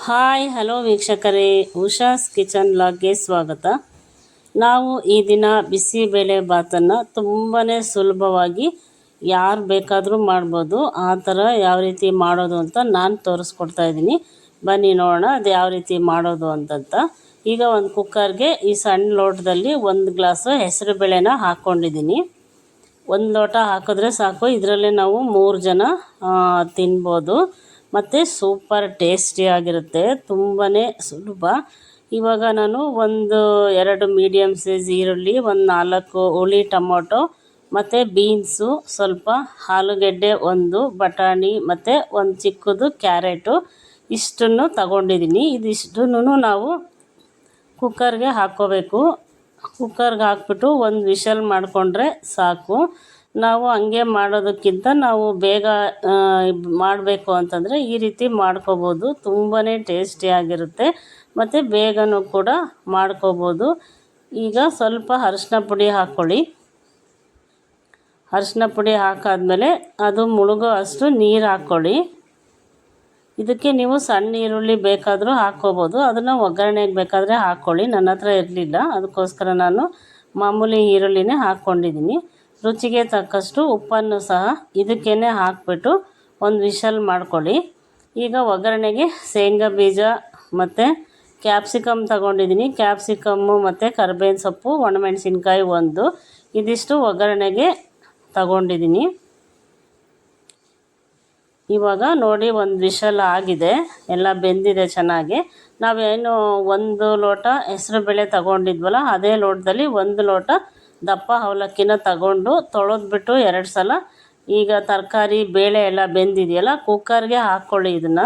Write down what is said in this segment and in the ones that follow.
Hi hello ವೀಕ್ಷಕರೇ, Usha's kitchen ಲಾಗ್ಗೆ ಸ್ವಾಗತ. ನಾವು ಈ ದಿನ ಬಿಸಿಬೇಳೆ ಬಾತನ್ನು ತುಂಬಾ ಸುಲಭವಾಗಿ ಯಾರು ಬೇಕಾದರೂ ಮಾಡ್ಬೋದು. ಆ ಥರ ಯಾವ ರೀತಿ ಮಾಡೋದು ಅಂತ ನಾನು ತೋರಿಸ್ಕೊಡ್ತಾ ಇದ್ದೀನಿ. ಬನ್ನಿ ನೋಡೋಣ ಅದು ಯಾವ ರೀತಿ ಮಾಡೋದು ಅಂತಂತ. ಈಗ ಒಂದು ಕುಕ್ಕರ್ಗೆ ಈ ಸಣ್ಣ ಲೋಟದಲ್ಲಿ 1 ಗ್ಲಾಸು ಹೆಸರು ಬೇಳೆನ ಹಾಕ್ಕೊಂಡಿದ್ದೀನಿ. 1 ಲೋಟ ಹಾಕಿದ್ರೆ ಸಾಕು. ಇದರಲ್ಲೇ ನಾವು 3 ಜನ ತಿನ್ಬೋದು ಮತ್ತು ಸೂಪರ್ ಟೇಸ್ಟಿಯಾಗಿರುತ್ತೆ. ತುಂಬಾ ಸುಲಭ. ಇವಾಗ ನಾನು 2 ಮೀಡಿಯಮ್ ಸೈಜ್ ಈರುಳ್ಳಿ, 4 ಹುಳಿ ಟೊಮೊಟೊ ಮತ್ತು ಬೀನ್ಸು, ಸ್ವಲ್ಪ ಆಲೂಗೆಡ್ಡೆ, 1 ಬಟಾಣಿ ಮತ್ತು 1 ಚಿಕ್ಕದು ಕ್ಯಾರೆಟು ಇಷ್ಟನ್ನು ತಗೊಂಡಿದ್ದೀನಿ. ಇದಿಷ್ಟನ್ನು ನಾವು ಕುಕ್ಕರ್ಗೆ ಹಾಕ್ಕೋಬೇಕು. ಕುಕ್ಕರ್ಗೆ ಹಾಕ್ಬಿಟ್ಟು 1 ವಿಷಲ್ ಮಾಡಿಕೊಂಡ್ರೆ ಸಾಕು. ನಾವು ಹಂಗೆ ಮಾಡೋದಕ್ಕಿಂತ ನಾವು ಬೇಗ ಮಾಡಬೇಕು ಅಂತಂದರೆ ಈ ರೀತಿ ಮಾಡ್ಕೋಬೋದು. ತುಂಬಾ ಟೇಸ್ಟಿಯಾಗಿರುತ್ತೆ ಮತ್ತು ಬೇಗನೂ ಕೂಡ ಮಾಡ್ಕೋಬೋದು. ಈಗ ಸ್ವಲ್ಪ ಅರಿಶಿನ ಪುಡಿ ಹಾಕ್ಕೊಳ್ಳಿ. ಅರಿಶಿನ ಪುಡಿ ಹಾಕಾದ್ಮೇಲೆ ಅದು ಮುಳುಗೋ ಅಷ್ಟು ನೀರು ಹಾಕ್ಕೊಳ್ಳಿ. ಇದಕ್ಕೆ ನೀವು ಸಣ್ಣ ಈರುಳ್ಳಿ ಬೇಕಾದರೂ ಹಾಕ್ಕೋಬೋದು. ಅದನ್ನು ಒಗ್ಗರಣೆಗೆ ಬೇಕಾದರೆ ಹಾಕ್ಕೊಳ್ಳಿ. ನನ್ನ ಹತ್ರ ಇರಲಿಲ್ಲ, ಅದಕ್ಕೋಸ್ಕರ ನಾನು ಮಾಮೂಲಿ ಈರುಳ್ಳಿನೇ ಹಾಕ್ಕೊಂಡಿದ್ದೀನಿ. ರುಚಿಗೆ ತಕ್ಕಷ್ಟು ಉಪ್ಪನ್ನು ಸಹ ಇದಕ್ಕೇ ಹಾಕ್ಬಿಟ್ಟು 1 ವಿಷಲ್ ಮಾಡ್ಕೊಳ್ಳಿ. ಈಗ ಒಗ್ಗರಣೆಗೆ ಶೇಂಗಾ ಬೀಜ ಮತ್ತು ಕ್ಯಾಪ್ಸಿಕಮ್ ತಗೊಂಡಿದ್ದೀನಿ. ಕ್ಯಾಪ್ಸಿಕಮ್ಮು ಮತ್ತು ಕರಿಬೇವಿನ ಸೊಪ್ಪು, ಒಣಮೆಣಸಿನ್ಕಾಯಿ 1 ಇದಿಷ್ಟು ಒಗ್ಗರಣೆಗೆ ತಗೊಂಡಿದ್ದೀನಿ. ಇವಾಗ ನೋಡಿ 1 ವಿಷಲ್ ಆಗಿದೆ, ಎಲ್ಲ ಬೆಂದಿದೆ ಚೆನ್ನಾಗಿ. ನಾವೇನು 1 ಲೋಟ ಹೆಸರುಬೇಳೆ ತಗೊಂಡಿದ್ವಲ್ಲ ಅದೇ ಲೋಟದಲ್ಲಿ 1 ಲೋಟ ದಪ್ಪ ಅವಲಕ್ಕಿನ ತಗೊಂಡು ತೊಳೆದ್ಬಿಟ್ಟು 2 ಸಲ ಈಗ ತರಕಾರಿ ಬೇಳೆ ಎಲ್ಲ ಬೆಂದಿದೆಯಲ್ಲ ಕುಕ್ಕರ್ಗೆ ಹಾಕ್ಕೊಳ್ಳಿ. ಇದನ್ನು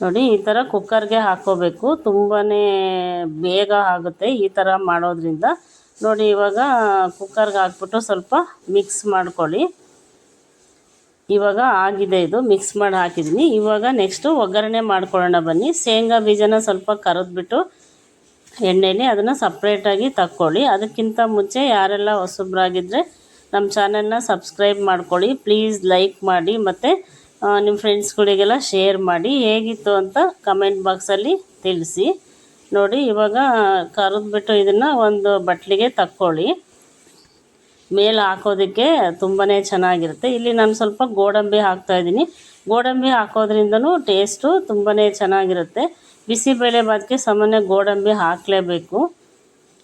ನೋಡಿ ಈ ಥರ ಕುಕ್ಕರ್ಗೆ ಹಾಕ್ಕೋಬೇಕು. ತುಂಬಾ ಬೇಗ ಆಗುತ್ತೆ ಈ ಥರ ಮಾಡೋದ್ರಿಂದ. ನೋಡಿ ಇವಾಗ ಕುಕ್ಕರ್ಗೆ ಹಾಕ್ಬಿಟ್ಟು ಸ್ವಲ್ಪ ಮಿಕ್ಸ್ ಮಾಡ್ಕೊಳ್ಳಿ. ಇವಾಗ ಆಗಿದೆ, ಇದು ಮಿಕ್ಸ್ ಮಾಡಿ ಹಾಕಿದ್ದೀನಿ. ಇವಾಗ ನೆಕ್ಸ್ಟು ಒಗ್ಗರಣೆ ಮಾಡ್ಕೊಳ್ಳೋಣ ಬನ್ನಿ. ಶೇಂಗಾ ಬೀಜನ ಸ್ವಲ್ಪ ಕರೆದ್ಬಿಟ್ಟು ಎಣ್ಣೆಯಲ್ಲಿ ಅದನ್ನು ಸಪ್ರೇಟಾಗಿ ತಕ್ಕೊಳ್ಳಿ. ಅದಕ್ಕಿಂತ ಮುಂಚೆ ಯಾರೆಲ್ಲ ಹೊಸಬ್ರಾಗಿದ್ದರೆ ನಮ್ಮ ಚಾನಲ್ನ ಸಬ್ಸ್ಕ್ರೈಬ್ ಮಾಡ್ಕೊಳ್ಳಿ. ಪ್ಲೀಸ್ ಲೈಕ್ ಮಾಡಿ ಮತ್ತು ನಿಮ್ಮ ಫ್ರೆಂಡ್ಸ್ಗಳಿಗೆಲ್ಲ ಶೇರ್ ಮಾಡಿ. ಹೇಗಿತ್ತು ಅಂತ ಕಮೆಂಟ್ ಬಾಕ್ಸಲ್ಲಿ ತಿಳಿಸಿ. ನೋಡಿ ಇವಾಗ ಕರೆದ್ಬಿಟ್ಟು ಇದನ್ನು ಒಂದು ಬಟ್ಲಿಗೆ ತಕ್ಕೊಳ್ಳಿ. ಮೇಲೆ ಹಾಕೋದಕ್ಕೆ ತುಂಬಾ ಚೆನ್ನಾಗಿರುತ್ತೆ. ಇಲ್ಲಿ ನಾನು ಸ್ವಲ್ಪ ಗೋಡಂಬಿ ಹಾಕ್ತಾಯಿದ್ದೀನಿ. ಗೋಡಂಬಿ ಹಾಕೋದ್ರಿಂದನೂ ಟೇಸ್ಟು ತುಂಬಾ ಚೆನ್ನಾಗಿರುತ್ತೆ. ಬಿಸಿಬೇಳೆ ಬಾತ್ಗೆ ಸಾಮಾನ್ಯ ಗೋಡಂಬಿ ಹಾಕಲೇಬೇಕು.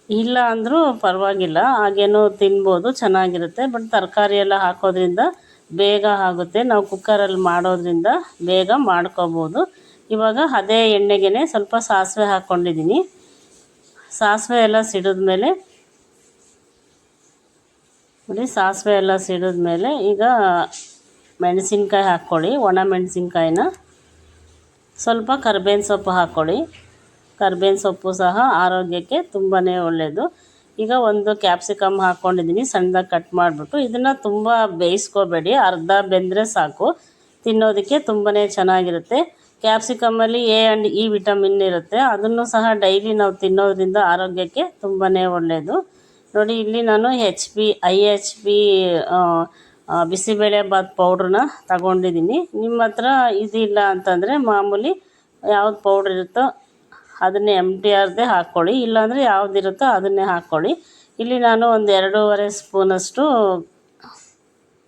ಇಲ್ಲ ಅಂದರೂ ಪರವಾಗಿಲ್ಲ, ಹಾಗೇನೂ ತಿನ್ಬೋದು, ಚೆನ್ನಾಗಿರುತ್ತೆ. ಬಟ್ ತರಕಾರಿ ಎಲ್ಲ ಹಾಕೋದ್ರಿಂದ ಬೇಗ ಆಗುತ್ತೆ. ನಾವು ಕುಕ್ಕರಲ್ಲಿ ಮಾಡೋದ್ರಿಂದ ಬೇಗ ಮಾಡ್ಕೋಬೋದು. ಇವಾಗ ಅದೇ ಎಣ್ಣೆಗೆ ಸ್ವಲ್ಪ ಸಾಸಿವೆ ಹಾಕ್ಕೊಂಡಿದ್ದೀನಿ. ಸಾಸಿವೆ ಎಲ್ಲ ಸಿಡಿದ್ಮೇಲೆ ನೋಡಿ, ಸಾಸಿವೆ ಎಲ್ಲ ಸಿಡಿದ್ಮೇಲೆ ಈಗ ಮೆಣಸಿನ್ಕಾಯಿ ಹಾಕ್ಕೊಳ್ಳಿ. ಒಣ ಮೆಣಸಿನ್ಕಾಯಿನ ಸ್ವಲ್ಪ ಕರಿಬೇವಿನ ಸೊಪ್ಪು ಹಾಕ್ಕೊಳ್ಳಿ. ಕರಿಬೇವಿನ ಸೊಪ್ಪು ಸಹ ಆರೋಗ್ಯಕ್ಕೆ ತುಂಬಾ ಒಳ್ಳೆಯದು. ಈಗ 1 ಕ್ಯಾಪ್ಸಿಕಮ್ ಹಾಕ್ಕೊಂಡಿದ್ದೀನಿ, ಸಣ್ಣದಾಗಿ ಕಟ್ ಮಾಡಿಬಿಟ್ಟು. ಇದನ್ನು ತುಂಬ ಬೇಯಿಸ್ಕೋಬೇಡಿ, ಅರ್ಧ ಬೆಂದರೆ ಸಾಕು. ತಿನ್ನೋದಕ್ಕೆ ತುಂಬಾ ಚೆನ್ನಾಗಿರುತ್ತೆ. ಕ್ಯಾಪ್ಸಿಕಮ್ಮಲ್ಲಿ ಎ ಆ್ಯಂಡ್ ಇ ವಿಟಮಿನ್ ಇರುತ್ತೆ. ಅದನ್ನು ಸಹ ಡೈಲಿ ನಾವು ತಿನ್ನೋದ್ರಿಂದ ಆರೋಗ್ಯಕ್ಕೆ ತುಂಬಾ ಒಳ್ಳೆಯದು. ನೋಡಿ ಇಲ್ಲಿ ನಾನು IHP ಬಿಸಿಬೇಳೆ ಬಾತ್ ಪೌಡ್ರನ್ನ ತಗೊಂಡಿದ್ದೀನಿ. ನಿಮ್ಮ ಹತ್ರ ಇದಿಲ್ಲ ಅಂತಂದರೆ ಮಾಮೂಲಿ ಯಾವ್ದು ಪೌಡ್ರ್ ಇರುತ್ತೋ ಅದನ್ನೇ MTRದೇ ಹಾಕ್ಕೊಳ್ಳಿ. ಇಲ್ಲಾಂದರೆ ಯಾವುದಿರುತ್ತೋ ಅದನ್ನೇ ಹಾಕ್ಕೊಳ್ಳಿ. ಇಲ್ಲಿ ನಾನು 2.5 ಸ್ಪೂನಷ್ಟು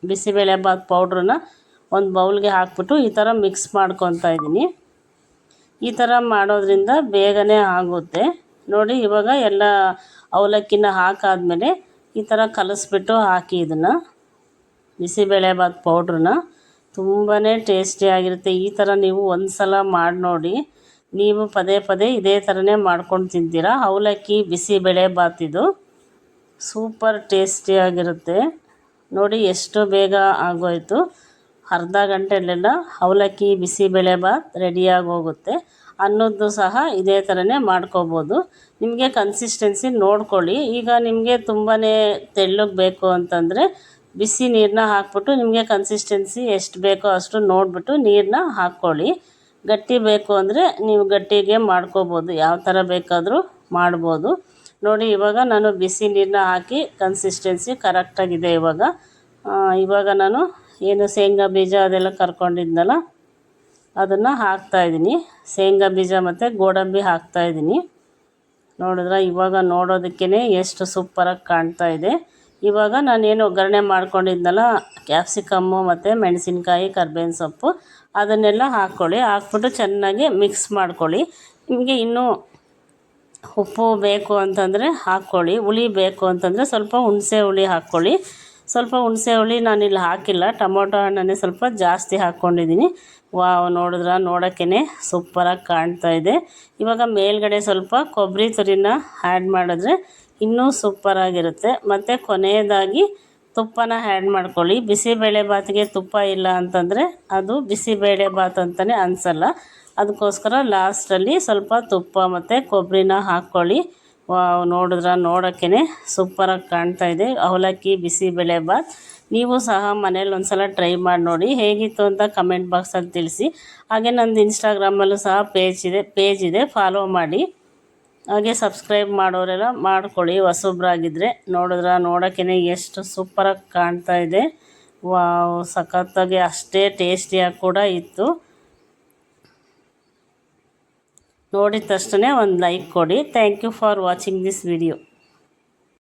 ಬಿಸಿಬೇಳೆ ಬಾತ್ ಪೌಡ್ರನ್ನ ಒಂದು ಬೌಲ್ಗೆ ಹಾಕ್ಬಿಟ್ಟು ಈ ಥರ ಮಿಕ್ಸ್ ಮಾಡ್ಕೊತಾ ಇದ್ದೀನಿ. ಈ ಥರ ಮಾಡೋದ್ರಿಂದ ಬೇಗನೆ ಆಗುತ್ತೆ. ನೋಡಿ ಇವಾಗ ಎಲ್ಲ ಅವಲಕ್ಕಿನ ಹಾಕಾದ್ಮೇಲೆ ಈ ಥರ ಕಲಿಸ್ಬಿಟ್ಟು ಹಾಕಿ ಇದನ್ನು ಬಿಸಿಬೇಳೆ ಬಾತ್ ಪೌಡ್ರನ್ನ. ತುಂಬಾ ಟೇಸ್ಟಿಯಾಗಿರುತ್ತೆ. ಈ ಥರ ನೀವು 1 ಸಲ ಮಾಡಿ ನೋಡಿ. ನೀವು ಪದೇ ಪದೇ ಇದೇ ಥರನೇ ಮಾಡ್ಕೊಂಡು ತಿಂತೀರಾ. ಅವಲಕ್ಕಿ ಬಿಸಿಬೇಳೆ ಬಾತ್ ಇದು ಸೂಪರ್ ಟೇಸ್ಟಿಯಾಗಿರುತ್ತೆ. ನೋಡಿ ಎಷ್ಟು ಬೇಗ ಆಗೋಯಿತು. ಅರ್ಧ ಗಂಟೆಯಲ್ಲೆಲ್ಲ ಅವಲಕ್ಕಿ ಬಿಸಿಬೇಳೆ ಬಾತ್ ರೆಡಿಯಾಗಿ ಹೋಗುತ್ತೆ. ಅನ್ನದ್ದು ಸಹ ಇದೇ ಥರನೇ ಮಾಡ್ಕೋಬೋದು. ನಿಮಗೆ ಕನ್ಸಿಸ್ಟೆನ್ಸಿ ನೋಡ್ಕೊಳ್ಳಿ. ಈಗ ನಿಮಗೆ ತುಂಬಾ ತೆಳ್ಳಗೆ ಬೇಕು ಅಂತಂದರೆ ಬಿಸಿ ನೀರನ್ನ ಹಾಕ್ಬಿಟ್ಟು ನಿಮಗೆ ಕನ್ಸಿಸ್ಟೆನ್ಸಿ ಎಷ್ಟು ಬೇಕೋ ಅಷ್ಟು ನೋಡಿಬಿಟ್ಟು ನೀರನ್ನ ಹಾಕ್ಕೊಳ್ಳಿ. ಗಟ್ಟಿ ಬೇಕು ಅಂದರೆ ನೀವು ಗಟ್ಟಿಗೆ ಮಾಡ್ಕೋಬೋದು, ಯಾವ ಥರ ಬೇಕಾದರೂ ಮಾಡ್ಬೋದು. ನೋಡಿ ಇವಾಗ ನಾನು ಬಿಸಿ ನೀರನ್ನ ಹಾಕಿ ಕನ್ಸಿಸ್ಟೆನ್ಸಿ ಕರೆಕ್ಟಾಗಿದೆ. ಇವಾಗ ನಾನು ಏನು ಶೇಂಗಾ ಬೀಜ ಅದೆಲ್ಲ ಕರ್ಕೊಂಡಿದ್ನಲ್ಲ ಅದನ್ನು ಹಾಕ್ತಾಯಿದ್ದೀನಿ. ಶೇಂಗಾ ಬೀಜ ಮತ್ತು ಗೋಡಂಬಿ ಹಾಕ್ತಾಯಿದ್ದೀನಿ. ನೋಡಿದ್ರೆ ಇವಾಗ ನೋಡೋದಕ್ಕೇ ಎಷ್ಟು ಸೂಪರಾಗಿ ಕಾಣ್ತಾ ಇದೆ. ಇವಾಗ ನಾನೇನು ಒಗ್ಗರಣೆ ಮಾಡ್ಕೊಂಡಿದ್ನಲ್ಲ, ಕ್ಯಾಪ್ಸಿಕಮ್ಮು ಮತ್ತು ಮೆಣಸಿನ್ಕಾಯಿ, ಕರ್ಬೇವಿನ ಸೊಪ್ಪು ಅದನ್ನೆಲ್ಲ ಹಾಕ್ಕೊಳ್ಳಿ. ಹಾಕ್ಬಿಟ್ಟು ಚೆನ್ನಾಗಿ ಮಿಕ್ಸ್ ಮಾಡ್ಕೊಳ್ಳಿ. ನಿಮಗೆ ಇನ್ನೂ ಉಪ್ಪು ಬೇಕು ಅಂತಂದರೆ ಹಾಕ್ಕೊಳ್ಳಿ. ಹುಳಿ ಬೇಕು ಅಂತಂದರೆ ಸ್ವಲ್ಪ ಹುಣಸೆ ಹುಳಿ ಹಾಕ್ಕೊಳ್ಳಿ. ಸ್ವಲ್ಪ ಹುಣಸೆ ಹುಳಿ ನಾನಿಲ್ಲಿ ಹಾಕಿಲ್ಲ, ಟೊಮೊಟೊ ಹಣ್ಣನ್ನೇ ಸ್ವಲ್ಪ ಜಾಸ್ತಿ ಹಾಕ್ಕೊಂಡಿದ್ದೀನಿ. ವಾವ್, ನೋಡಿದ್ರೆ ನೋಡೋಕ್ಕೇ ಸೂಪರಾಗಿ ಕಾಣ್ತಾ ಇದೆ. ಇವಾಗ ಮೇಲ್ಗಡೆ ಸ್ವಲ್ಪ ಕೊಬ್ಬರಿ ತುರಿನ ಆ್ಯಡ್ ಮಾಡಿದ್ರೆ ಇನ್ನೂ ಸೂಪರಾಗಿರುತ್ತೆ. ಮತ್ತು ಕೊನೆಯದಾಗಿ ತುಪ್ಪನ ಆ್ಯಡ್ ಮಾಡ್ಕೊಳ್ಳಿ. ಬಿಸಿಬೇಳೆ ಬಾತಿಗೆ ತುಪ್ಪ ಇಲ್ಲ ಅಂತಂದರೆ ಅದು ಬಿಸಿಬೇಳೆ ಬಾತ್ ಅಂತಲೇ ಅನಿಸಲ್ಲ. ಅದಕ್ಕೋಸ್ಕರ ಲಾಸ್ಟಲ್ಲಿ ಸ್ವಲ್ಪ ತುಪ್ಪ ಮತ್ತು ಕೊಬ್ಬರಿನ ಹಾಕ್ಕೊಳ್ಳಿ. ವಾವ್, ನೋಡಿದ್ರೆ ನೋಡೋಕ್ಕೇ ಸೂಪರಾಗಿ ಕಾಣ್ತಾ ಇದೆ ಅವಲಕ್ಕಿ ಬಿಸಿಬೇಳೆ ಬಾತ್. ನೀವು ಸಹ ಮನೇಲಿ ಒಂದ್ಸಲ ಟ್ರೈ ಮಾಡಿ ನೋಡಿ, ಹೇಗಿತ್ತು ಅಂತ ಕಮೆಂಟ್ ಬಾಕ್ಸಲ್ಲಿ ತಿಳಿಸಿ. ಹಾಗೆ ನಂದು ಇನ್ಸ್ಟಾಗ್ರಾಮಲ್ಲೂ ಸಹ ಪೇಜ್ ಇದೆ, ಫಾಲೋ ಮಾಡಿ. ಹಾಗೆ ಸಬ್ಸ್ಕ್ರೈಬ್ ಮಾಡೋರೆಲ್ಲ ಮಾಡ್ಕೊಳ್ಳಿ ಹೊಸಬ್ರಾಗಿದ್ದರೆ. ನೋಡಿದ್ರೆ ನೋಡೋಕ್ಕೇ ಎಷ್ಟು ಸೂಪರಾಗಿ ಕಾಣ್ತಾ ಇದೆ. ವಾವ್, ಸಖತ್ತಾಗಿ ಅಷ್ಟೇ ಟೇಸ್ಟಿಯಾಗಿ ಕೂಡ ಇತ್ತು. ನೋಡಿದ ತಕ್ಷಣ ಒಂದು ಲೈಕ್ ಕೊಡಿ. Thank you for watching this video.